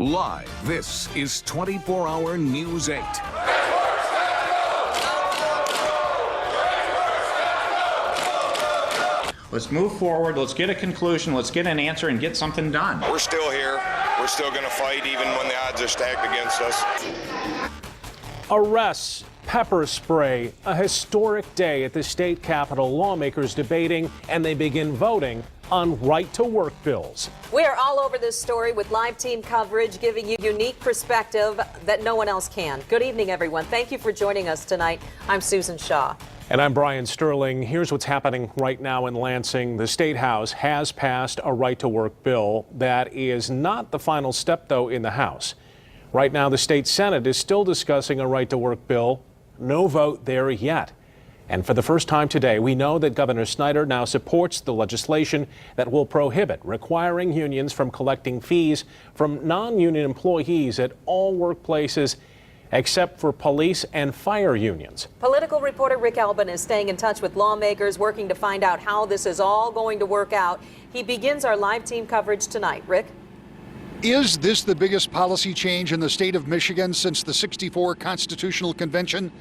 Live, this is 24-Hour News 8. Let's move forward. Let's get a conclusion. Let's get an answer and get something done. We're still here. We're still going to fight even when the odds are stacked against us. Arrests, pepper spray, a historic day at the state capitol. Lawmakers debating, and they begin voting on right-to-work bills. We are all over this story with live team coverage, giving you unique perspective that no one else can. Good evening, everyone. Thank you for joining us tonight. I'm Susan Shaw. And I'm Brian Sterling. Here's what's happening right now in Lansing. The State House has passed a right-to-work bill. That is not the final step, though, in the House. Right now, the state Senate is still discussing a right-to-work bill. No vote there yet. And for the first time today, we know that Governor Snyder now supports the legislation that will prohibit requiring unions from collecting fees from non-union employees at all workplaces except for police and fire unions. Political reporter Rick Albin is staying in touch with lawmakers, working to find out how this is all going to work out. He begins our live team coverage tonight. Rick? Is this the biggest policy change in the state of Michigan since the '64 Constitutional Convention?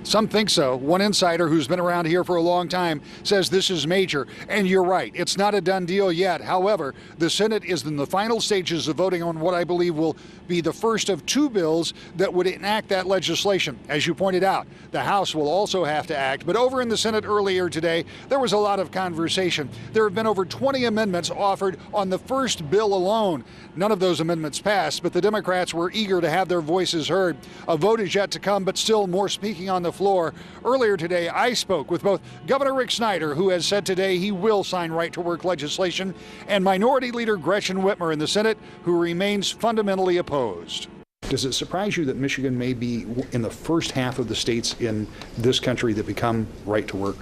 Some think so. One insider who's been around here for a long time says this is major. And you're right, it's not a done deal yet. However, the Senate is in the final stages of voting on what I believe will be the first of two bills that would enact that legislation. As you pointed out, the House will also have to act. But over in the Senate earlier today, there was a lot of conversation. There have been over 20 amendments offered on the first bill alone. None of those amendments passed, but the Democrats were eager to have their voices heard. A vote is yet to come, but still more speaking on the floor. Earlier today, I spoke with both Governor Rick Snyder, who has said today he will sign right-to-work legislation, and Minority Leader Gretchen Whitmer in the Senate, who remains fundamentally opposed. Does it surprise you that Michigan may be in the first half of the states in this country that become right-to-work?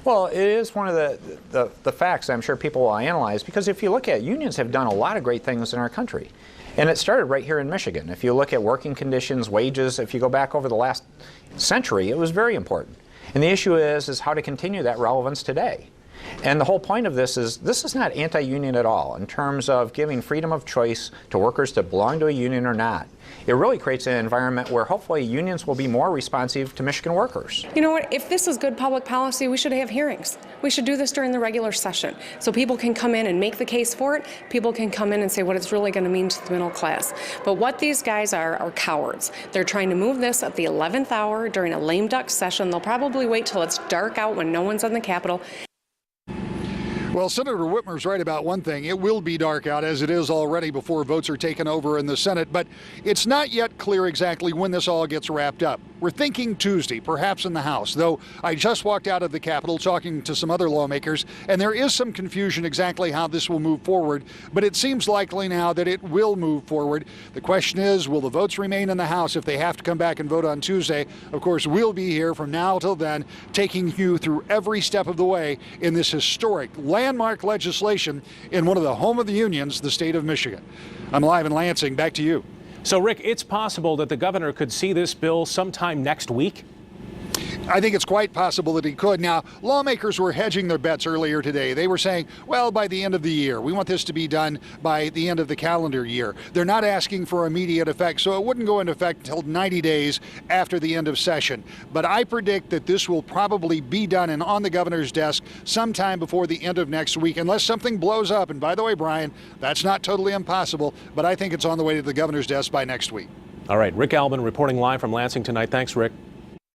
Well, it is one of the facts I'm sure people will analyze, because if you look at, unions have done a lot of great things in our country. And it started right here in Michigan. If you look at working conditions, wages, if you go back over the last century, it was very important. And the issue is how to continue that relevance today. And the whole point of this is not anti-union at all in terms of giving freedom of choice to workers to belong to a union or not. It really creates an environment where hopefully unions will be more responsive to Michigan workers. You know what, if this is good public policy, we should have hearings. We should do this during the regular session so people can come in and make the case for it. People can come in and say what it's really going to mean to the middle class. But what these guys are cowards. They're trying to move this at the 11th hour during a lame duck session. They'll probably wait till it's dark out when no one's on the Capitol. Well, Senator Whitmer's right about one thing. It will be dark out, as it is already, before votes are taken over in the Senate. But it's not yet clear exactly when this all gets wrapped up. We're thinking Tuesday, perhaps in the House, though I just walked out of the Capitol talking to some other lawmakers, and there is some confusion exactly how this will move forward. But it seems likely now that it will move forward. The question is, will the votes remain in the House if they have to come back and vote on Tuesday? Of course, we'll be here from now till then, taking you through every step of the way in this historic landmark legislation in one of the home of the unions, the state of Michigan. I'm live in Lansing. Back to you. So, Rick, it's possible that the governor could see this bill sometime next week? I think it's quite possible that he could. Now, lawmakers were hedging their bets earlier today. They were saying, well, by the end of the year. We want this to be done by the end of the calendar year. They're not asking for immediate effect, so it wouldn't go into effect until 90 days after the end of session. But I predict that this will probably be done and on the governor's desk sometime before the end of next week, unless something blows up. And by the way, Brian, that's not totally impossible, but I think it's on the way to the governor's desk by next week. All right, Rick Albin reporting live from Lansing tonight. Thanks, Rick.